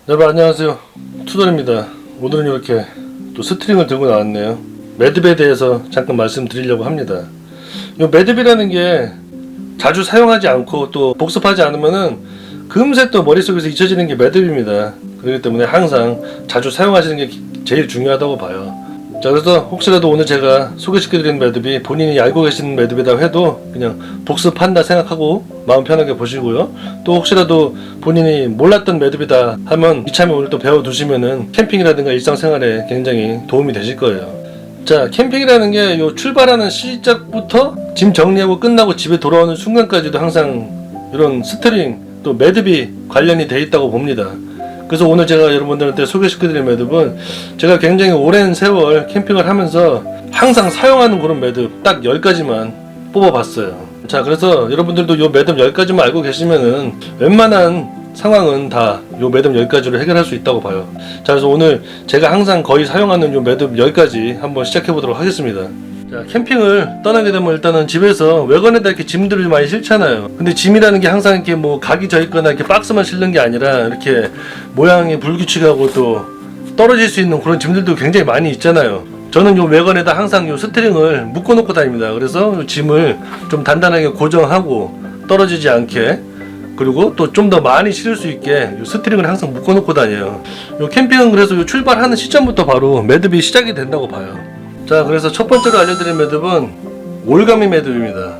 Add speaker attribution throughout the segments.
Speaker 1: 여러분 안녕하세요, 투덜입니다. 오늘은 이렇게 또 스트링을 들고 나왔네요. 매듭에 대해서 잠깐 말씀드리려고 합니다. 이 매듭이라는 게 자주 사용하지 않고 또 복습하지 않으면은 금세 또 머릿속에서 잊혀지는 게 매듭입니다. 그렇기 때문에 항상 자주 사용하시는 게 제일 중요하다고 봐요. 자, 그래서 혹시라도 오늘 제가 소개시켜드리는 매듭이 본인이 알고 계시는 매듭이다 해도 그냥 복습한다 생각하고 마음 편하게 보시고요. 또 혹시라도 본인이 몰랐던 매듭이다 하면 이참에 오늘 또 배워두시면은 캠핑이라든가 일상생활에 굉장히 도움이 되실 거예요. 자, 캠핑이라는 게 요 출발하는 시작부터 짐 정리하고 끝나고 집에 돌아오는 순간까지도 항상 이런 스트링 또 매듭이 관련이 돼 있다고 봅니다. 그래서 오늘 제가 여러분들한테 소개시켜드릴 매듭은 제가 굉장히 오랜 세월 캠핑을 하면서 항상 사용하는 그런 매듭 딱 10가지만 뽑아봤어요. 자, 그래서 여러분들도 요 매듭 10가지만 알고 계시면은 웬만한 상황은 다 요 매듭 10가지로 해결할 수 있다고 봐요. 자, 그래서 오늘 제가 항상 거의 사용하는 요 매듭 10가지 한번 시작해보도록 하겠습니다. 자, 캠핑을 떠나게 되면 일단은 집에서 외관에다 이렇게 짐들을 많이 싣잖아요. 근데 짐이라는 게 항상 이렇게 뭐 각이 져 있거나 이렇게 박스만 싣는 게 아니라 이렇게 모양이 불규칙하고 또 떨어질 수 있는 그런 짐들도 굉장히 많이 있잖아요. 저는 요 외관에다 항상 요 스트링을 묶어 놓고 다닙니다. 그래서 요 짐을 좀 단단하게 고정하고 떨어지지 않게, 그리고 또 좀 더 많이 실을 수 있게 요 스트링을 항상 묶어 놓고 다녀요. 요 캠핑은 그래서 요 출발하는 시점부터 바로 매듭이 시작이 된다고 봐요. 자, 그래서 첫 번째로 알려드릴 매듭은 올가미 매듭입니다.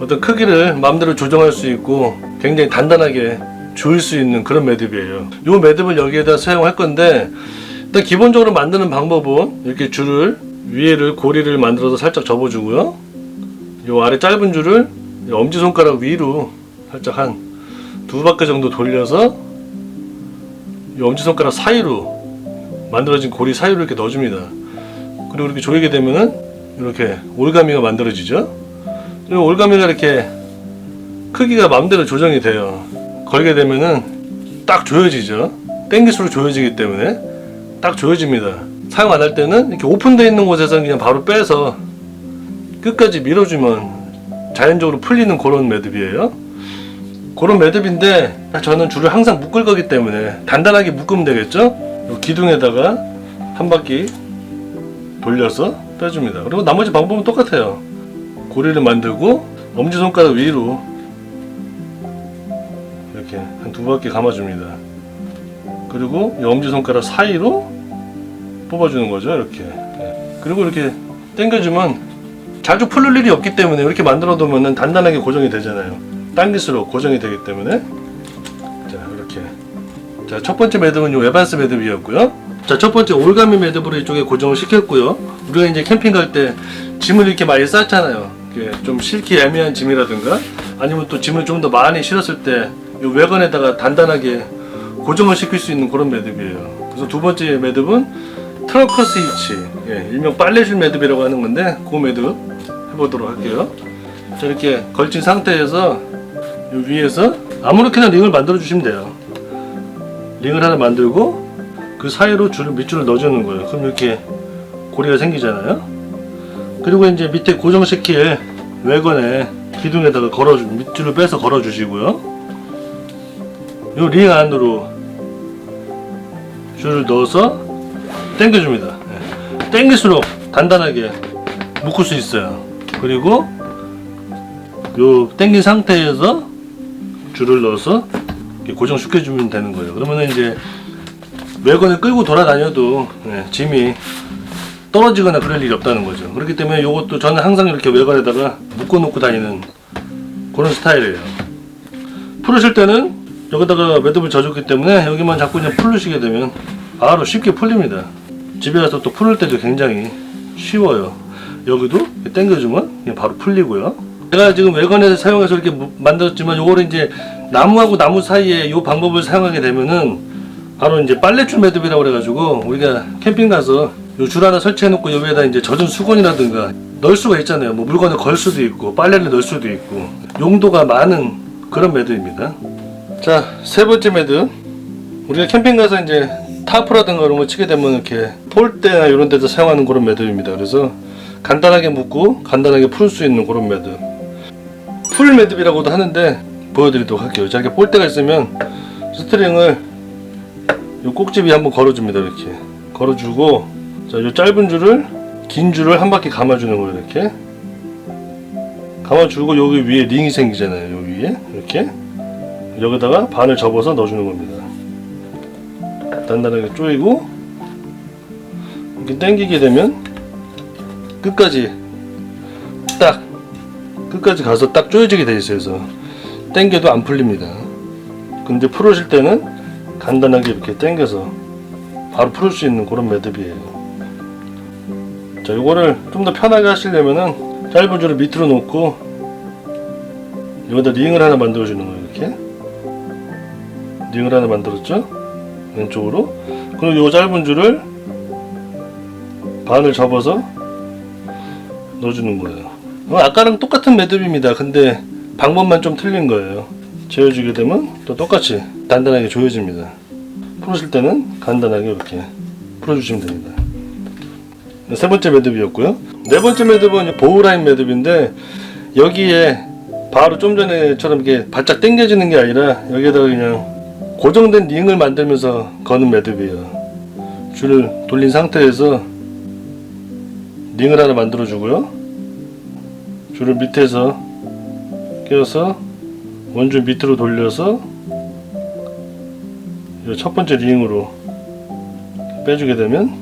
Speaker 1: 어떤 크기를 마음대로 조정할 수 있고 굉장히 단단하게 조일 수 있는 그런 매듭이에요. 이 매듭을 여기에다 사용할 건데, 일단 기본적으로 만드는 방법은 이렇게 줄을 위에를 고리를 만들어서 살짝 접어주고요. 이 아래 짧은 줄을 엄지손가락 위로 살짝 한 2바퀴 정도 돌려서 이 엄지손가락 사이로 만들어진 고리 사이로 이렇게 넣어줍니다. 그리고 이렇게 조이게 되면은 이렇게 올가미가 만들어지죠. 그리고 올가미가 이렇게 크기가 마음대로 조정이 돼요. 걸게 되면은 딱 조여지죠. 땡길수록 조여지기 때문에 딱 조여집니다. 사용 안 할 때는 이렇게 오픈되어 있는 곳에서는 그냥 바로 빼서 끝까지 밀어주면 자연적으로 풀리는 그런 매듭이에요. 그런 매듭인데 저는 줄을 항상 묶을 거기 때문에 단단하게 묶으면 되겠죠. 기둥에다가 한 바퀴 돌려서 빼줍니다. 그리고 나머지 방법은 똑같아요. 고리를 만들고 엄지손가락 위로 이렇게 한 2바퀴 감아줍니다. 그리고 이 엄지손가락 사이로 뽑아주는 거죠. 이렇게. 그리고 이렇게 당겨주면 자주 풀릴 일이 없기 때문에 이렇게 만들어 두면 단단하게 고정이 되잖아요. 당길수록 고정이 되기 때문에. 자, 이렇게. 자, 첫 번째 매듭은 요 에반스 매듭이었고요. 자, 첫 번째 올가미 매듭으로 이쪽에 고정을 시켰고요. 우리가 이제 캠핑 갈 때 짐을 이렇게 많이 쌌잖아요. 이렇게 좀 실기 애매한 짐이라든가 아니면 또 짐을 좀 더 많이 실었을 때 이 외관에다가 단단하게 고정을 시킬 수 있는 그런 매듭이에요. 그래서 두 번째 매듭은 트렁크 스위치, 일명 빨래줄 매듭이라고 하는 건데 그 매듭 해보도록 할게요. 자, 이렇게 걸친 상태에서 이 위에서 아무렇게나 링을 만들어 주시면 돼요. 링을 하나 만들고 그 사이로 밑줄을 넣어주는 거예요. 그럼 이렇게 고리가 생기잖아요. 그리고 이제 밑에 고정시킬 외관에 기둥에다가 밑줄을 빼서 걸어주시고요. 이 링 안으로 줄을 넣어서 당겨줍니다. 당길수록 단단하게 묶을 수 있어요. 그리고 요 당긴 상태에서 줄을 넣어서 이렇게 고정시켜주면 되는 거예요. 그러면 이제 외관을 끌고 돌아다녀도 짐이 떨어지거나 그럴 일이 없다는 거죠. 그렇기 때문에 이것도 저는 항상 이렇게 외관에다가 묶어 놓고 다니는 그런 스타일이에요. 풀으실 때는 여기다가 매듭을 져줬기 때문에 여기만 자꾸 그냥 풀으시게 되면 바로 쉽게 풀립니다. 집에 가서 또 풀을 때도 굉장히 쉬워요. 여기도 당겨주면 그냥 바로 풀리고요. 제가 지금 외관에서 사용해서 이렇게 만들었지만 요거를 이제 나무하고 나무 사이에 이 방법을 사용하게 되면은 바로 이제 빨래줄 매듭이라고 그래가지고 우리가 캠핑 가서 요 줄 하나 설치해 놓고 여기에다 이제 젖은 수건이라든가 넣을 수가 있잖아요. 뭐 물건을 걸 수도 있고 빨래를 넣을 수도 있고 용도가 많은 그런 매듭입니다. 자, 세 번째 매듭. 우리가 캠핑 가서 이제 타프라든가 이런 거 치게 되면 이렇게 폴대나 이런 데서 사용하는 그런 매듭입니다. 그래서 간단하게 묶고 간단하게 풀 수 있는 그런 매듭. 풀 매듭이라고도 하는데 보여드리도록 할게요. 자, 이렇게 폴대가 있으면 스트링을 요 꼭지비 한번 걸어줍니다. 이렇게 걸어주고, 자, 요 짧은 줄을, 긴 줄을 한 바퀴 감아주는 거예요. 이렇게 감아주고, 여기 위에 링이 생기잖아요. 여기 위에 이렇게 여기다가 반을 접어서 넣어주는 겁니다. 단단하게 조이고, 이렇게 당기게 되면 끝까지 가서 딱 조여지게 돼 있어요. 그래서 당겨도 안 풀립니다. 근데 풀으실 때는 간단하게 이렇게 당겨서 바로 풀을 수 있는 그런 매듭이에요. 자, 이거를 좀 더 편하게 하시려면은 짧은 줄을 밑으로 놓고 여기다 링을 하나 만들어 주는 거예요. 이렇게 링을 하나 만들었죠? 왼쪽으로. 그리고 이 짧은 줄을 반을 접어서 넣어주는 거예요. 아까랑 똑같은 매듭입니다. 근데 방법만 좀 틀린 거예요. 재어주게 되면 또 똑같이 단단하게 조여집니다. 풀으실 때는 간단하게 이렇게 풀어주시면 됩니다. 세 번째 매듭이었고요. 네 번째 매듭은 보우라인 매듭인데, 여기에 바로 좀 전에처럼 이렇게 바짝 당겨지는 게 아니라 여기에다가 그냥 고정된 링을 만들면서 거는 매듭이에요. 줄을 돌린 상태에서 링을 하나 만들어 주고요. 줄을 밑에서 껴서 원줄 밑으로 돌려서 첫 번째 링으로 빼주게 되면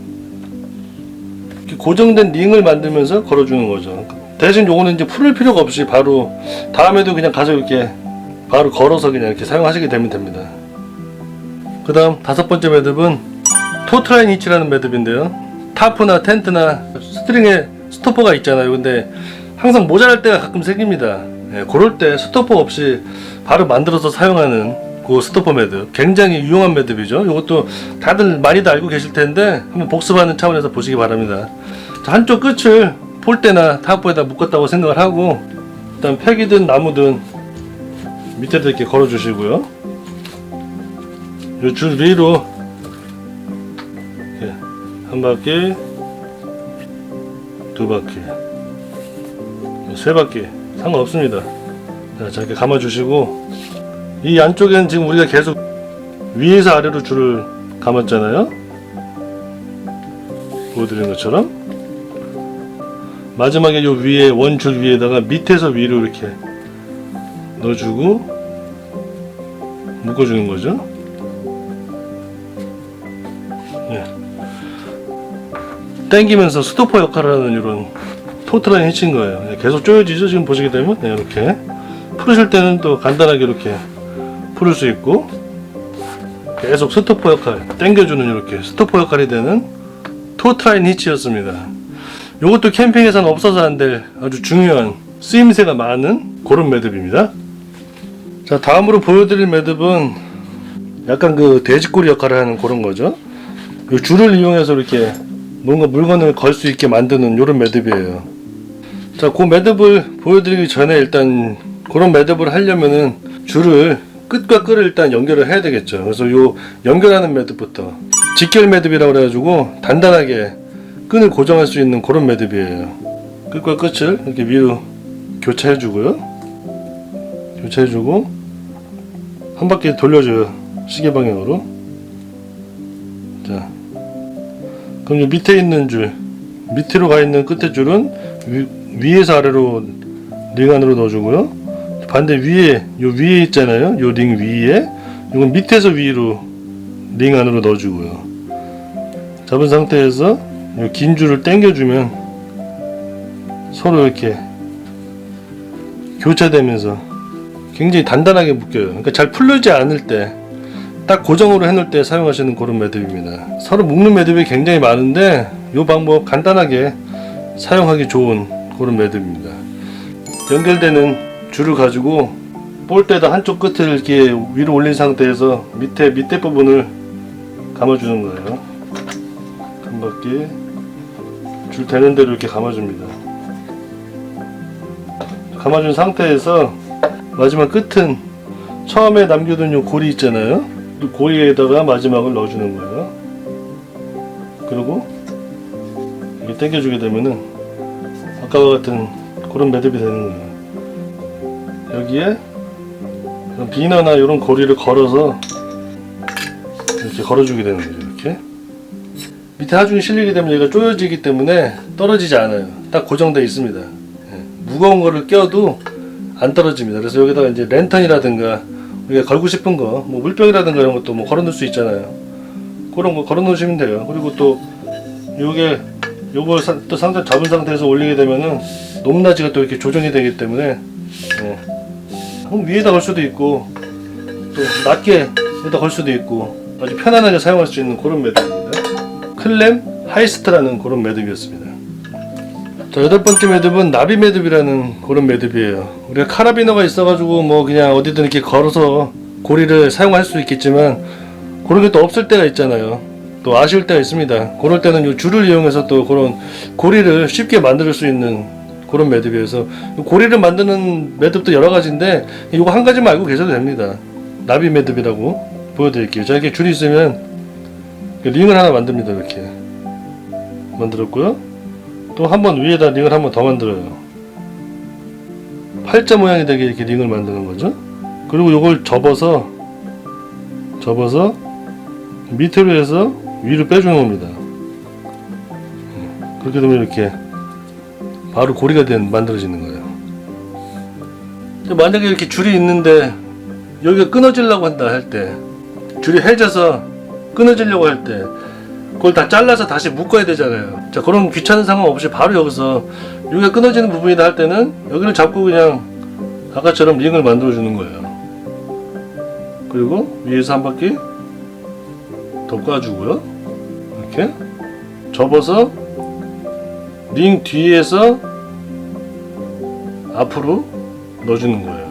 Speaker 1: 이렇게 고정된 링을 만들면서 걸어주는 거죠. 대신 요거는 이제 풀을 필요가 없이 바로 다음에도 그냥 가서 이렇게 바로 걸어서 그냥 이렇게 사용하시게 되면 됩니다. 그 다음 다섯 번째 매듭은 토트라인 히치라는 매듭인데요. 타프나 텐트나 스트링에 스토퍼가 있잖아요. 근데 항상 모자랄 때가 가끔 생깁니다. 그럴 때 스토퍼 없이 바로 만들어서 사용하는 그 스토퍼 매듭, 굉장히 유용한 매듭이죠. 이것도 다들 많이들 알고 계실 텐데 한번 복습하는 차원에서 보시기 바랍니다. 자, 한쪽 끝을 폴대나 타프에다 묶었다고 생각을 하고, 일단 팩이든 나무든 밑에다 이렇게 걸어 주시고요. 이 줄 위로 이렇게 한 바퀴, 두 바퀴, 세 바퀴 상관없습니다. 자, 이렇게 감아 주시고, 이 안쪽에는 지금 우리가 계속 위에서 아래로 줄을 감았잖아요. 보여드린 것처럼 마지막에 요 위에 원줄 위에다가 밑에서 위로 이렇게 넣어주고 묶어주는 거죠. 당기면서 스토퍼 역할을 하는 이런 토트라인 히치인 거예요. 계속 조여지죠. 지금 보시게 되면 이렇게 풀으실 때는 또 간단하게 이렇게 풀을 수 있고, 계속 스토퍼 역할, 당겨주는 이렇게 스토퍼 역할이 되는 토트라인 히치였습니다. 이것도 캠핑에서는 없어서 안 될 아주 중요한 쓰임새가 많은 그런 매듭입니다. 자, 다음으로 보여드릴 매듭은 약간 그 돼지꼬리 역할을 하는 그런 거죠. 이 줄을 이용해서 이렇게 뭔가 물건을 걸 수 있게 만드는 이런 매듭이에요. 자, 그 매듭을 보여드리기 전에 일단 그런 매듭을 하려면은 줄을 끝과 끝을 일단 연결을 해야 되겠죠. 그래서 요 연결하는 매듭부터 직결 매듭이라고 그래가지고 단단하게 끈을 고정할 수 있는 그런 매듭이에요. 끝과 끝을 이렇게 위로 교차해주고요. 교차해주고 한 바퀴 돌려줘요. 시계 방향으로. 자, 그럼 요 밑에 있는 줄, 밑으로 가 있는 끝에 줄은 위에서 아래로 링 안으로 넣어주고요. 반대 위에, 요 위에 있잖아요. 요 링 위에, 이건 밑에서 위로 링 안으로 넣어주고요. 잡은 상태에서 요 긴 줄을 당겨주면 서로 이렇게 교차되면서 굉장히 단단하게 묶여요. 그러니까 잘 풀리지 않을 때, 딱 고정으로 해놓을 때 사용하시는 그런 매듭입니다. 서로 묶는 매듭이 굉장히 많은데 이 방법 간단하게 사용하기 좋은 그런 매듭입니다. 연결되는 줄을 가지고 볼때다 한쪽 끝을 이렇게 위로 올린 상태에서 밑에 부분을 감아주는 거예요. 한 바퀴 줄 되는 대로 이렇게 감아줍니다. 감아준 상태에서 마지막 끝은 처음에 남겨둔 요 고리 있잖아요. 이 고리에다가 마지막을 넣어주는 거예요. 그리고 이렇게 당겨주게 되면은 아까와 같은 그런 매듭이 되는 거예요. 여기에 비너나 이런 고리를 걸어서 이렇게 걸어주게 되는 거죠. 이렇게 밑에 하중이 실리게 되면 얘가 조여지기 때문에 떨어지지 않아요. 딱 고정되어 있습니다. 예. 무거운 거를 껴도 안 떨어집니다. 그래서 여기다가 이제 랜턴이라든가 우리가 걸고 싶은 거, 뭐 물병이라든가 이런 것도 뭐 걸어 놓을 수 있잖아요. 그런 거 걸어 놓으시면 돼요. 그리고 또 요걸 또 상단 잡은 상태에서 올리게 되면은 높낮이가 또 이렇게 조정이 되기 때문에 위에다 걸 수도 있고 또 낮게 여기다 걸 수도 있고 아주 편안하게 사용할 수 있는 그런 매듭입니다. 클램 하이스트라는 그런 매듭이었습니다. 자, 여덟 번째 매듭은 나비 매듭이라는 그런 매듭이에요. 우리가 카라비너가 있어가지고 뭐 그냥 어디든 이렇게 걸어서 고리를 사용할 수 있겠지만 그런 게 또 없을 때가 있잖아요. 또 아쉬울 때가 있습니다. 그럴 때는 이 줄을 이용해서 또 그런 고리를 쉽게 만들 수 있는 그런 매듭이어서 고리를 만드는 매듭도 여러 가지인데 이거 한 가지만 알고 계셔도 됩니다. 나비 매듭이라고 보여드릴게요. 자, 이렇게 줄이 있으면 링을 하나 만듭니다. 이렇게 만들었고요. 또 한 번 위에다 링을 한 번 더 만들어요. 팔자 모양이 되게 이렇게 링을 만드는 거죠. 그리고 이걸 접어서 밑으로 해서 위로 빼주는 겁니다. 그렇게 되면 이렇게 바로 고리가 만들어지는 거예요. 만약에 이렇게 줄이 있는데 여기가 끊어지려고 한다 할 때, 줄이 해져서 끊어지려고 할 때 그걸 다 잘라서 다시 묶어야 되잖아요. 자, 그런 귀찮은 상황 없이 바로 여기서 여기가 끊어지는 부분이다 할 때는 여기를 잡고 그냥 아까처럼 링을 만들어 주는 거예요. 그리고 위에서 한 바퀴 더 꽈주고요. 이렇게 접어서 링 뒤에서 앞으로 넣어주는 거예요.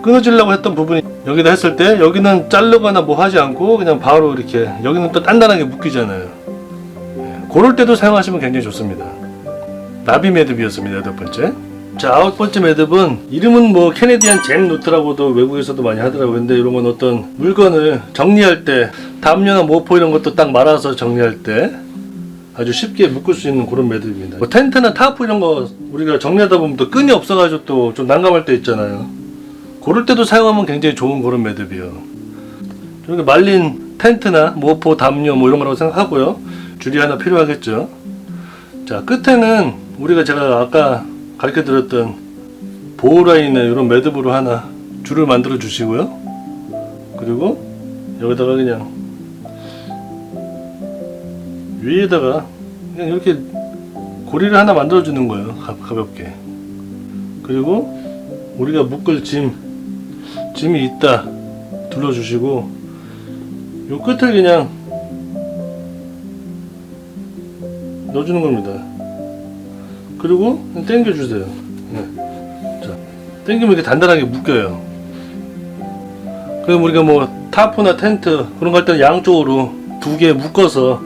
Speaker 1: 끊어지려고 했던 부분이 여기다 했을 때 여기는 자르거나 뭐 하지 않고 그냥 바로 이렇게 여기는 또 단단하게 묶이잖아요. 그럴 때도 사용하시면 굉장히 좋습니다. 나비 매듭이었습니다. 여덟 번째. 자, 아홉 번째 매듭은 이름은 뭐 캐네디안 잼 노트라고도 외국에서도 많이 하더라고요. 근데 이런 건 어떤 물건을 정리할 때 담요나 모포 이런 것도 딱 말아서 정리할 때 아주 쉽게 묶을 수 있는 그런 매듭입니다. 뭐 텐트나 타프 이런 거 우리가 정리하다 보면 또 끈이 없어가지고 또 좀 난감할 때 있잖아요. 그럴 때도 사용하면 굉장히 좋은 그런 매듭이에요. 이렇게 말린 텐트나 모포, 담요 뭐 이런 거라고 생각하고요. 줄이 하나 필요하겠죠. 자, 끝에는 우리가 제가 아까 가르쳐 드렸던 보호라인에 이런 매듭으로 하나 줄을 만들어 주시고요. 그리고 여기다가 그냥 위에다가 그냥 이렇게 고리를 하나 만들어 주는 거예요. 가볍게. 그리고 우리가 묶을 짐이 있다 둘러주시고 요 끝을 그냥 넣어주는 겁니다. 그리고 당겨주세요. 네. 자, 당기면 이렇게 단단하게 묶여요. 그럼 우리가 뭐 타프나 텐트 그런 거 할 때는 양쪽으로 두 개 묶어서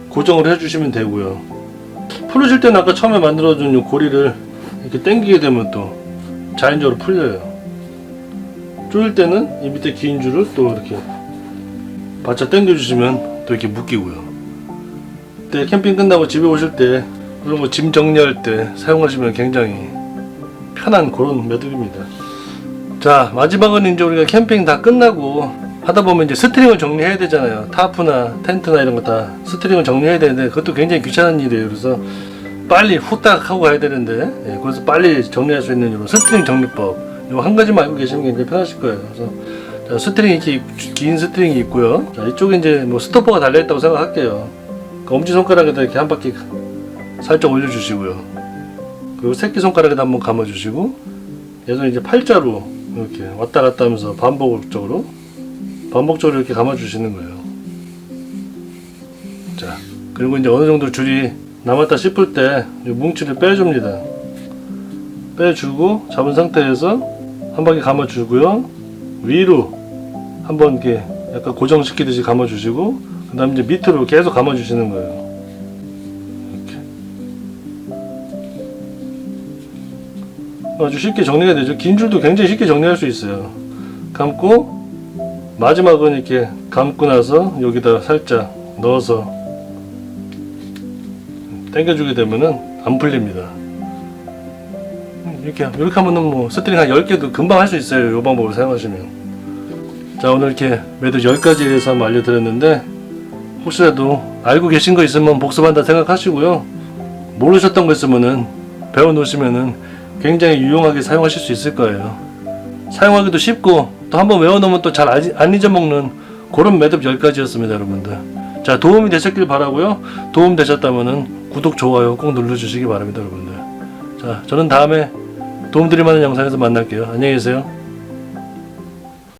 Speaker 1: 고정을 해주시면 되고요. 풀어질 때는 아까 처음에 만들어준 요 고리를 이렇게 당기게 되면 또 자연적으로 풀려요. 조일 때는 이 밑에 긴 줄을 또 이렇게 바짝 당겨주시면 또 이렇게 묶이고요. 그때 캠핑 끝나고 집에 오실 때 그런 거 짐 정리할 때 사용하시면 굉장히 편한 그런 매듭입니다. 자, 마지막은 이제 우리가 캠핑 다 끝나고 하다 보면 이제 스트링을 정리해야 되잖아요. 타프나 텐트나 이런 거 다 스트링을 정리해야 되는데 그것도 굉장히 귀찮은 일이에요. 그래서 빨리 후딱 하고 가야 되는데 그래서 빨리 정리할 수 있는 이런 스트링 정리법 이거 한 가지만 알고 계시면 굉장히 편하실 거예요. 그래서 자, 스트링이 이렇게 긴 스트링이 있고요. 자, 이쪽에 이제 뭐 스토퍼가 달려있다고 생각할게요. 그 엄지손가락에다 이렇게 한 바퀴 살짝 올려주시고요. 그리고 새끼손가락에다 한번 감아주시고 얘는 이제 팔자로 이렇게 왔다 갔다 하면서 반복적으로 이렇게 감아주시는 거예요. 자, 그리고 이제 어느 정도 줄이 남았다 싶을 때 이 뭉치를 빼줍니다. 빼주고 잡은 상태에서 한 바퀴 감아주고요. 위로 한번 이렇게 약간 고정시키듯이 감아주시고 그 다음 이제 밑으로 계속 감아주시는 거예요. 이렇게 아주 쉽게 정리가 되죠. 긴 줄도 굉장히 쉽게 정리할 수 있어요. 감고 마지막은 이렇게 감고 나서 여기다 살짝 넣어서 당겨주게 되면은 안 풀립니다. 이렇게 하면은 뭐 스트링 한 10개도 금방 할 수 있어요. 이 방법을 사용하시면. 자, 오늘 이렇게 매듭 10가지에 대해서 한번 알려드렸는데 혹시라도 알고 계신 거 있으면 복습한다 생각하시고요. 모르셨던 거 있으면은 배워놓으시면은 굉장히 유용하게 사용하실 수 있을 거예요. 사용하기도 쉽고 또 한번 외워놓으면 또 잘 안 잊어먹는 그런 매듭 10가지였습니다, 여러분들. 자, 도움이 되셨길 바라고요. 도움 되셨다면은 구독, 좋아요 꼭 눌러주시기 바랍니다, 여러분들. 자, 저는 다음에 도움드릴 만한 영상에서 만날게요. 안녕히 계세요.